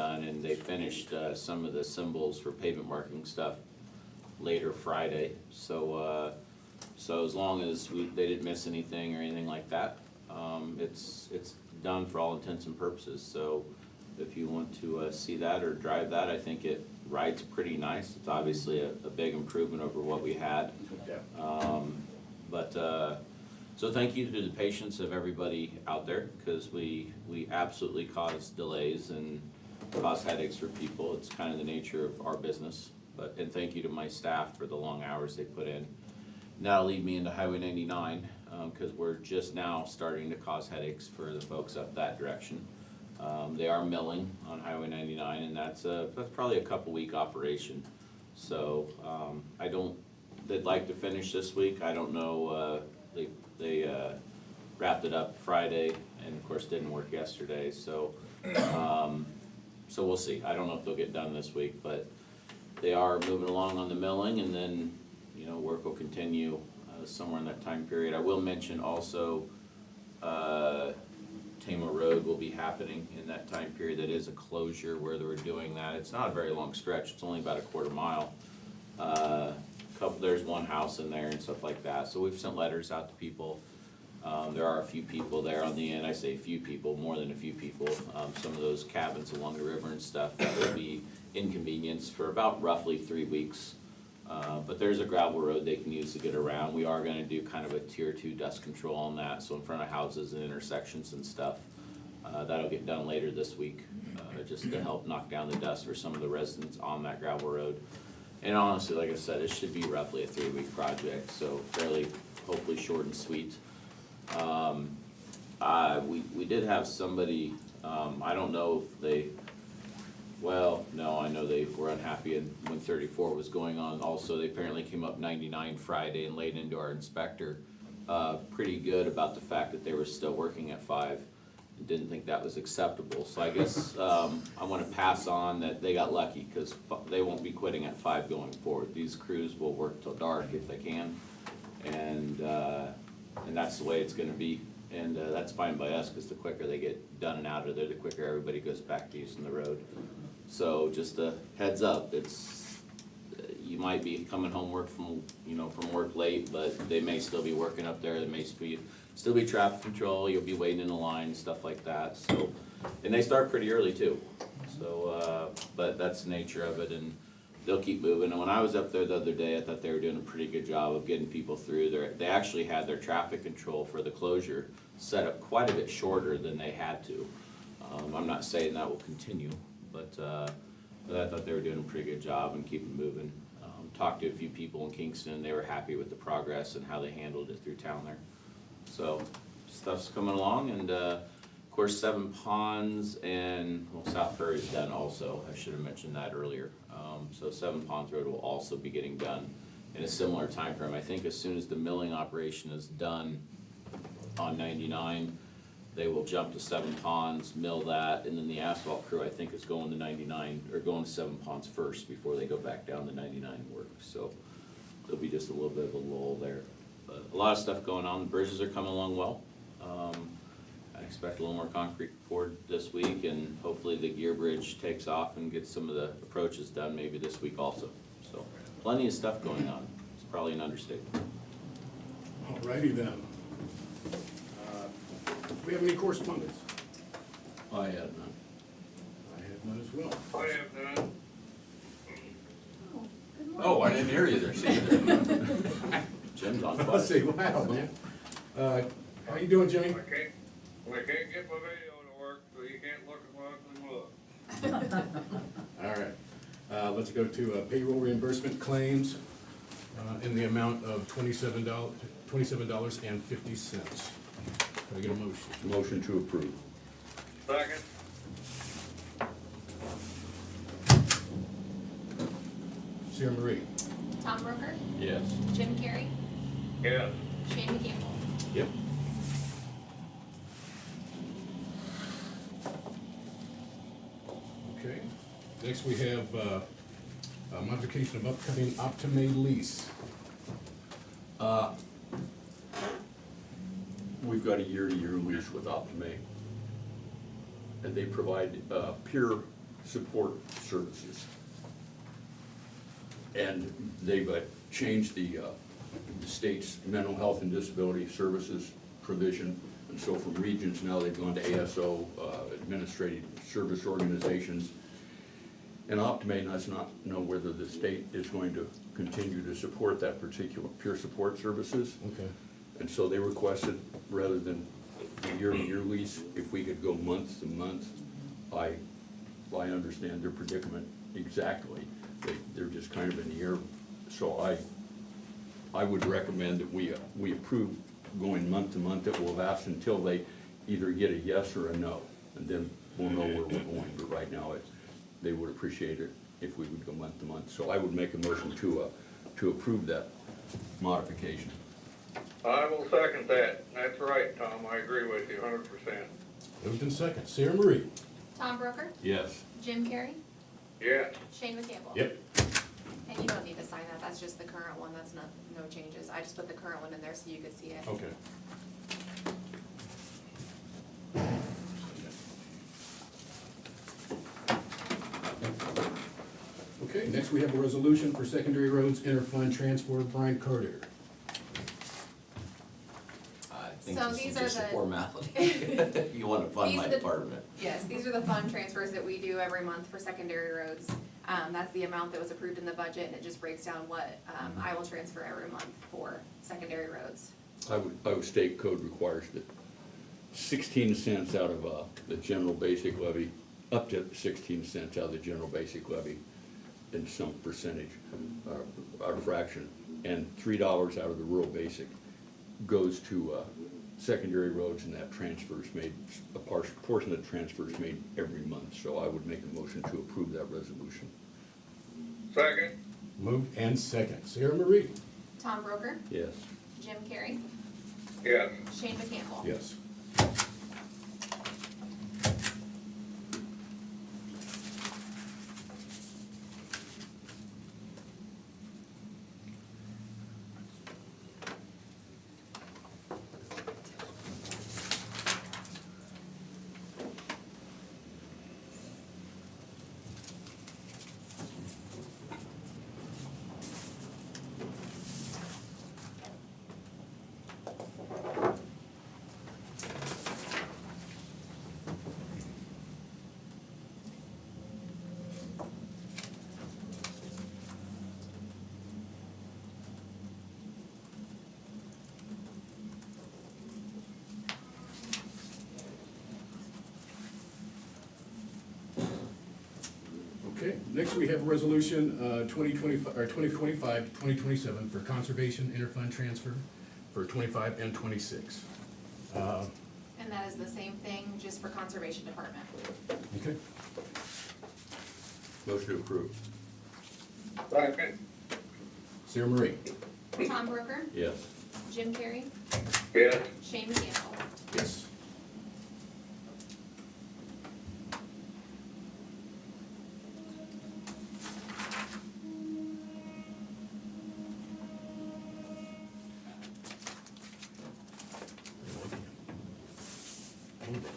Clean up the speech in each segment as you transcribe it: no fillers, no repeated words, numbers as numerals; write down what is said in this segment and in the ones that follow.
done, and they finished some of the symbols for pavement marking stuff later Friday. So so as long as they didn't miss anything or anything like that, it's done for all intents and purposes. So if you want to see that or drive that, I think it rides pretty nice. It's obviously a big improvement over what we had. So thank you to the patience of everybody out there, because we absolutely caused delays and caused headaches for people. It's kind of the nature of our business. And thank you to my staff for the long hours they put in. And that'll lead me into Highway 99, because we're just now starting to cause headaches for the folks up that direction. They are milling on Highway 99, and that's probably a couple-week operation. So they'd like to finish this week. I don't know. They wrapped it up Friday, and of course didn't work yesterday. So so we'll see. I don't know if they'll get done this week, but they are moving along on the milling, and then work will continue somewhere in that time period. I will mention also Tama Road will be happening in that time period. That is a closure where they were doing that. It's not a very long stretch. It's only about a quarter mile. There's one house in there and stuff like that. So we've sent letters out to people. There are a few people there on the end. I say a few people, more than a few people. Some of those cabins along the river and stuff that will be inconvenienced for about roughly 3 weeks. But there's a gravel road they can use to get around. We are gonna do kind of a tier 2 dust control on that, so in front of houses and intersections and stuff. That'll get done later this week, just to help knock down the dust for some of the residents on that gravel road. And honestly, like I said, it should be roughly a 3-week project, so fairly, hopefully short and sweet. We did have somebody, I don't know if they, well, no, I know they were unhappy when 34 was going on. Also, they apparently came up 99 Friday and laid into our inspector pretty good about the fact that they were still working at 5. Didn't think that was acceptable. So I guess I want to pass on that they got lucky, because they won't be quitting at 5 going forward. These crews will work till dark if they can, and that's the way it's going to be. And that's fine by us, because the quicker they get done and out of there, the quicker everybody goes back to using the road. So just a heads up, you might be coming home from work late, but they may still be working up there. There may still be traffic control. You'll be waiting in a line, stuff like that. So, and they start pretty early too. So, but that's the nature of it, and they'll keep moving. And when I was up there the other day, I thought they were doing a pretty good job of getting people through there. They actually had their traffic control for the closure set up quite a bit shorter than they had to. I'm not saying that will continue, but I thought they were doing a pretty good job and keeping moving. Talked to a few people in Kingston, and they were happy with the progress and how they handled it through town there. So stuff's coming along, and of course 7 Ponds and South Prairie is done also. I should have mentioned that earlier. So 7 Ponds Road will also be getting done in a similar time frame. I think as soon as the milling operation is done on 99, they will jump to 7 Ponds, mill that, and then the asphalt crew, I think, is going to 99, or going to 7 Ponds first before they go back down to 99 and work. So there'll be just a little bit of a lull there. But a lot of stuff going on. The bridges are coming along well. I expect a little more concrete poured this week, and hopefully the gear bridge takes off and gets some of the approaches done maybe this week also. So plenty of stuff going on. It's probably an understatement. Alrighty then. Do we have any correspondence? I have none. I have none as well. I have none. Oh, I didn't hear you there, see? Jim's on fire. Let's see, wow, man. How you doing, Jimmy? We can't get my video to work, so you can't look at my ugly look. All right. Let's go to payroll reimbursement claims in the amount of $27.50. Can I get a motion? Motion to approve. Second. Sarah Marie? Tom Broker, Yes. Jim Carey, Yes. Shane McCampbell. Yep. Okay. Next we have a modification of upcoming Optimade lease. We've got a year-to-year lease with Optimate, and they provide pure support services. And they've changed the state's mental health and disability services provision. And so from regions now they've gone to ASO, administrative service organizations. And Optimate does not know whether the state is going to continue to support that particular peer support services. Okay. And so they requested, rather than a year-to-year lease, if we could go month to month. I understand their predicament exactly. They're just kind of in the air. So I would recommend that we approve going month to month. That we'll have asked until they either get a yes or a no, and then we'll know where we're going. But right now, they would appreciate it if we would go month to month. So I would make a motion to approve that modification. I will second that. That's right, Tom, I agree with you 100%. Moved in second. Sarah Marie? Tom Broker, Yes. Jim Carrey, Yes, Shane McCampbell. Yep. And you don't need to sign that, that's just the current one, that's not, no changes. I just put the current one in there so you could see it. Okay. Okay, next we have a resolution for secondary roads interfund transfer, Brian Carter. I think So this these is are just a the- formality. You wanna fund These my are the- department. Yes, these are the fund transfers that we do every month for secondary roads. That's the amount that was approved in the budget, and it just breaks down what, I will transfer every month for secondary roads. Iowa State Code requires that 16 cents out of the general basic levy, up to 16 cents out of the general basic levy in some percentage, or fraction, and $3 out of the rural basic goes to secondary roads, and that transfer is made, a portion of the transfer is made every month. So I would make a motion to approve that resolution. second, Moved and second. Sarah Marie? Tom Broker, Yes. Jim Carrey, yes, Shane McCampbell. Yes. Okay, next we have resolution 2025-2027 for conservation interfund transfer for 25 and 26. And that is the same thing, just for conservation department. Okay, Motion to approve. second, Sarah Marie? Tom Broker, Yes. Jim Carrey, yes, Shane McCampbell. Yes.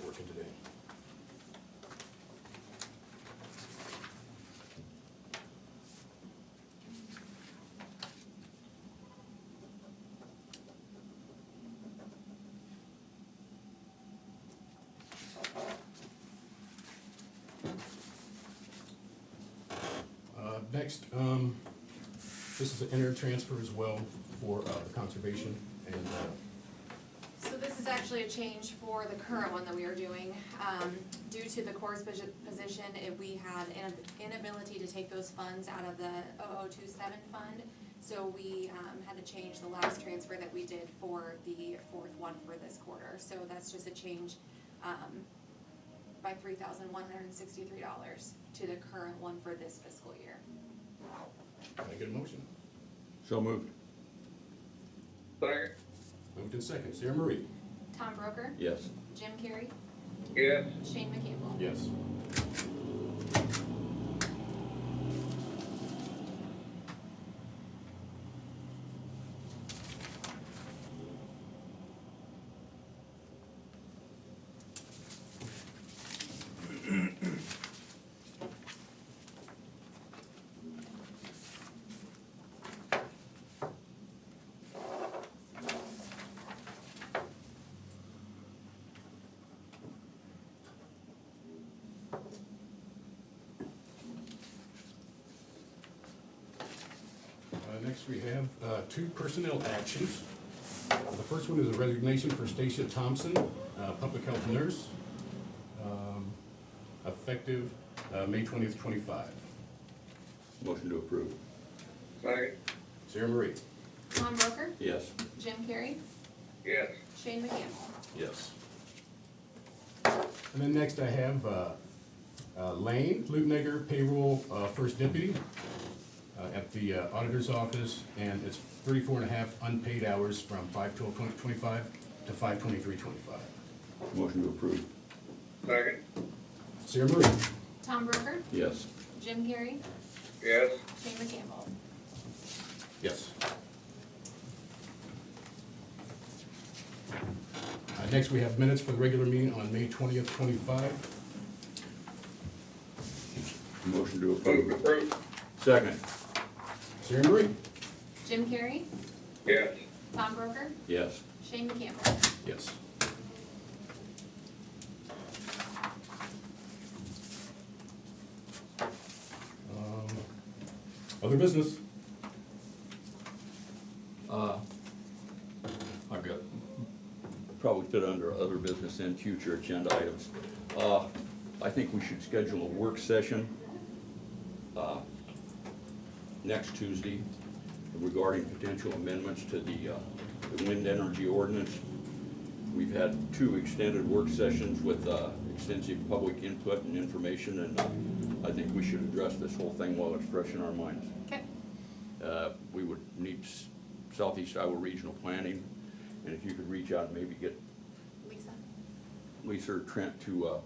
Working today. Next, this is an inter transfer as well for the conservation and, So this is actually a change for the current one that we are doing. Due to the course position, we had an inability to take those funds out of the 0027 fund. So we had to change the last transfer that we did for the fourth one for this quarter. So that's just a change by $3,163 to the current one for this fiscal year. can I get a motion? So moved. second, Moved in second. Sarah Marie? Tom Broker, Yes. Jim Carrey, yes, Shane McCampbell. Yes. Next, we have two personnel actions. The first one is a resignation for Stacia Thompson, public health nurse, effective May 20th, 25. Motion to approve. Second. Sarah Marie? Tom Broker, Yes. Jim Carrey, Yes. Shane McCampbell. Yes. And then next I have Lane Lutniger, payroll first deputy at the auditor's office, and it's 34.5 unpaid hours from 5/12/2025 to 5/23/25. Motion to approve. Second. Sarah Marie? Tom Broker, Yes. Jim Carrey, Yes. Shane McCampbell. Yes. Next, we have minutes for the regular meeting on May 20th, 25. Motion to Move to approve. approve. Second. Sarah Marie? Jim Carrey, Yes. Tom Broker, Yes. Shane McCampbell. Yes. Other business? I've got, probably fit under other business and future agenda items. I think we should schedule a work session next Tuesday regarding potential amendments to the wind energy ordinance. We've had two extended work sessions with extensive public input and information, and I think we should address this whole thing while it's fresh in our minds. Okay. We would need Southeast Iowa Regional Planning, and if you could reach out and maybe get Lisa, Lisa or Trent to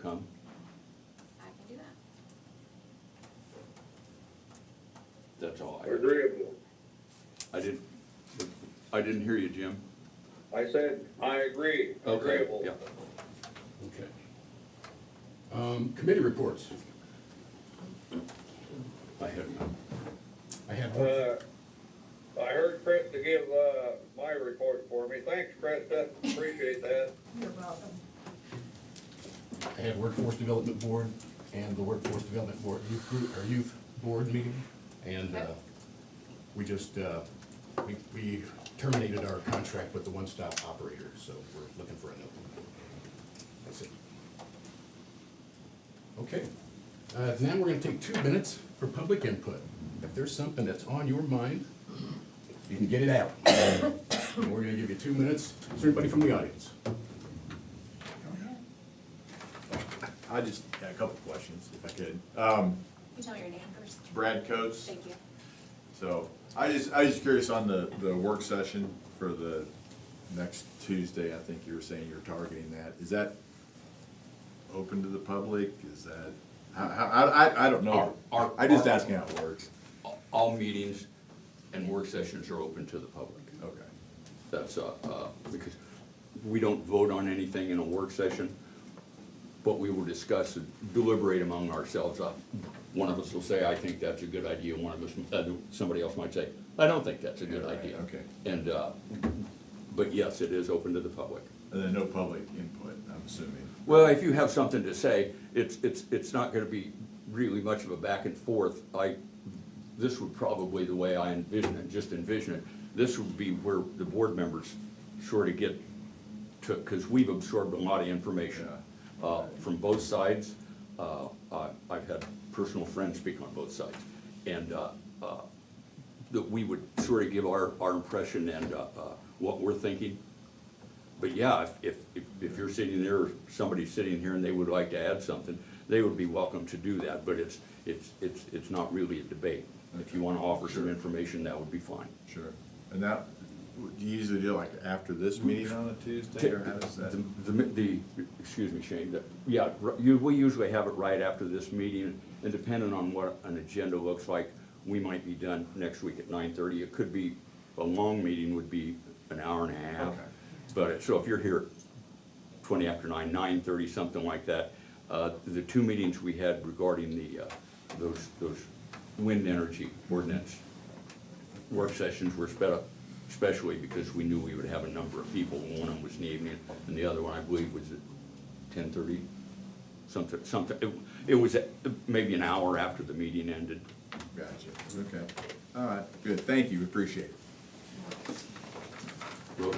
come. I can do that. That's all I, Agreeable. I didn't hear you, Jim. I said, I agree. Agreeable. Yeah. Okay. Committee reports. I had none. I had one. I heard Krista give, my report for me. Thanks, Krista. Appreciate that. You're welcome. I had Workforce Development Board and the Workforce Development Board Youth Group, or Youth Board meeting, and we just, we terminated our contract with the one-stop operator, so we're looking for a new one. That's it. Okay. Now we're gonna take 2 minutes for public input. If there's something that's on your mind, you can get it out. And we're gonna give you 2 minutes. Is there anybody from the audience? I just had a couple of questions, if I could. You tell me your name first. Brad Coates. Thank you. So I just curious on the work session for the next Tuesday. I think you were saying you're targeting that. Is that open to the public? Is that I don't know. I just asking how it works. All meetings and work sessions are open to the public. Okay. That's, because we don't vote on anything in a work session, but we will discuss and deliberate among ourselves. One of us will say, I think that's a good idea, one of us, somebody else might say, I don't think that's a good Yeah, right, idea. okay. And, but yes, it is open to the public. And then no public input, I'm assuming. Well, if you have something to say, it's not gonna be really much of a back and forth. This would probably, the way I envision it, this would be where the board members sort of get to, because we've absorbed a lot of information from both sides. I've had personal friends speak on both sides. And that we would sort of give our impression and what we're thinking. But yeah, if you're sitting there, or somebody's sitting here and they would like to add something, they would be welcome to do that, but it's not really a debate. If you wanna offer some information, that would be fine. Sure. And that, do you usually do it like after this meeting on a Tuesday, or how does that? Excuse me, Shane, we usually have it right after this meeting, and depending on what an agenda looks like, we might be done next week at 9:30. It could be, a long meeting would be an hour and a half. Okay. But, so if you're here 20 after 9, 9:30, something like that, the 2 meetings we had regarding the, those wind energy ordinance work sessions were sped up, especially because we knew we would have a number of people. One of them was in the evening, and the other one, I believe, was at 10:30, something. It was maybe an hour after the meeting ended. Gotcha, okay. All right, good, thank you, appreciate it. Rose?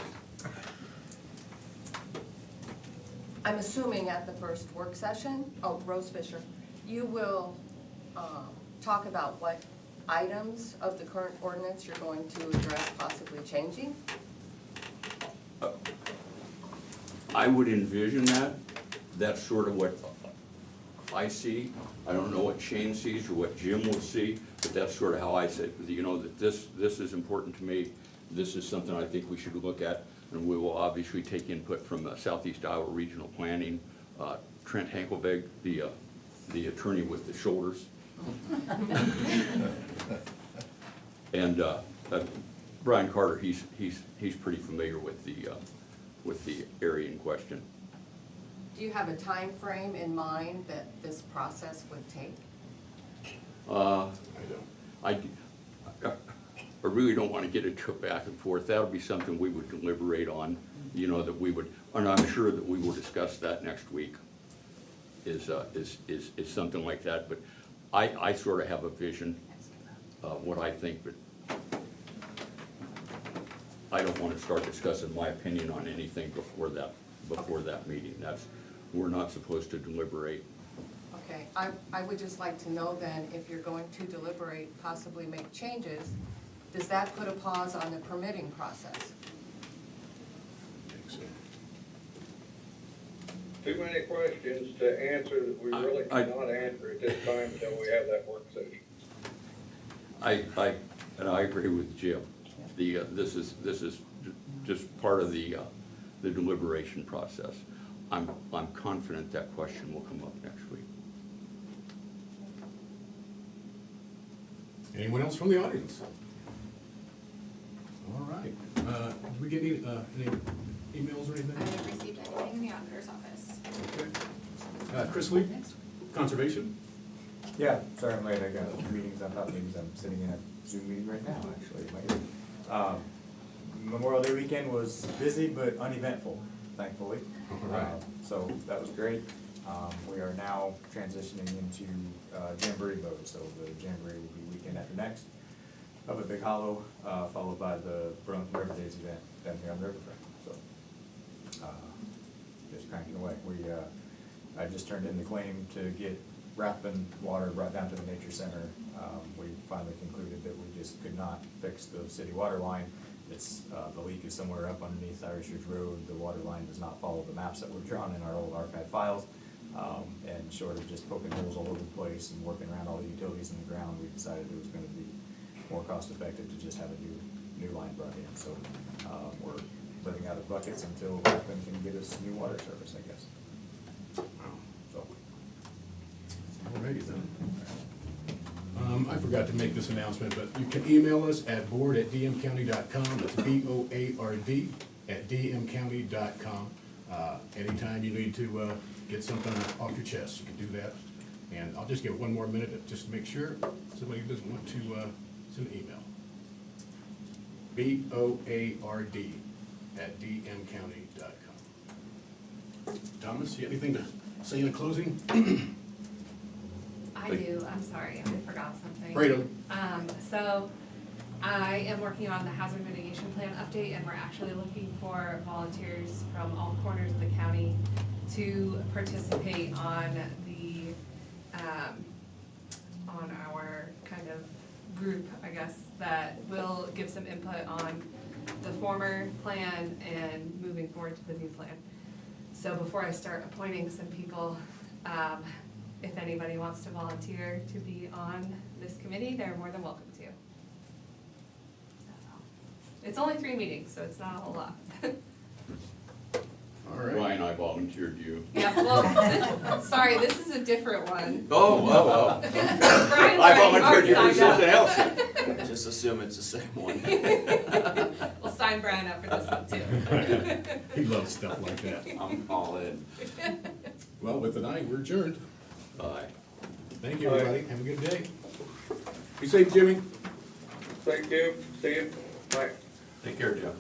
I'm assuming at the first work session, Rose Fisher, you will talk about what items of the current ordinance you're going to address possibly changing? I would envision that. That's sort of what I see. I don't know what Shane sees or what Jim will see, but that's sort of how I say, you know, that this is important to me. This is something I think we should look at, and we will obviously take input from Southeast Iowa Regional Planning. Trent Hankelberg, the attorney with the shoulders. And Brian Carter, he's pretty familiar with the area in question. Do you have a time frame in mind that this process would take? I really don't want to get into it back and forth. That'll be something we would deliberate on, you know, that we would, and I'm sure that we will discuss that next week, is something like that. But I sort of have a vision of what I think, but I don't want to start discussing my opinion on anything before that meeting. We're not supposed to deliberate. Okay, I would just like to know then, if you're going to deliberate, possibly make changes, does that put a pause on the permitting process? Too many questions to answer that we really cannot answer at this time until we have that work session. And I agree with Jim. This is just part of the deliberation process. I'm confident that question will come up next week. Anyone else from the audience? All right. Did we get any emails or I anything? haven't received anything in the auditor's office. Okay. Chris Lee, Conservation? Yeah, sorry I'm late, I got meetings on top of meetings, I'm sitting in a Zoom meeting right now, actually. Memorial Day weekend was busy but uneventful, thankfully. All right. So that was great. We are now transitioning into Jamboree mode, so the Jamboree will be weekend after next up at Big Hollow, followed by the Burlington River Days event down here on the riverfront, so. Just cranking away. I just turned in the claim to get Rathbun water brought down to the nature center. We finally concluded that we just could not fix the city water line. The leak is somewhere up underneath Irish Ridge Road. The water line does not follow the maps that were drawn in our old archive files. And short of just poking holes all over the place and working around all the utilities in the ground, we decided it was gonna be more cost effective to just have a new line brought in. So, we're living out of buckets until Rathbun can get us new water service, I guess. So. Alrighty then. I forgot to make this announcement, but you can email us at board@dmcounty.com. That's BOARD@dmcounty.com. Anytime you need to get something off your chest, you can do that. And I'll just give one more minute just to make sure somebody doesn't want to send an email. BOARD@dmcounty.com. Thomas, you have anything to say in closing? I do, I'm sorry, I forgot something. Right on. So I am working on the hazard mitigation plan update, and we're actually looking for volunteers from all corners of the county to participate on on our kind of group, I guess, that will give some input on the former plan and moving forward to the new plan. So before I start appointing some people, if anybody wants to volunteer to be on this committee, they're more than welcome to. That's all. It's only 3 meetings, so it's not a whole lot. All right. Ryan, I volunteered you. Yeah, well, sorry, this is a different one. Oh, well. Brian's I already volunteered you for signed up. something else. Just assume it's the same one. We'll sign Brian up for this one too. He loves stuff like that. I'm all in. Well, with an eye, we're adjourned. Bye. Thank you, everybody. Have a good day. Be safe, Jimmy. Thank you, see you, bye. Take care, Jeff.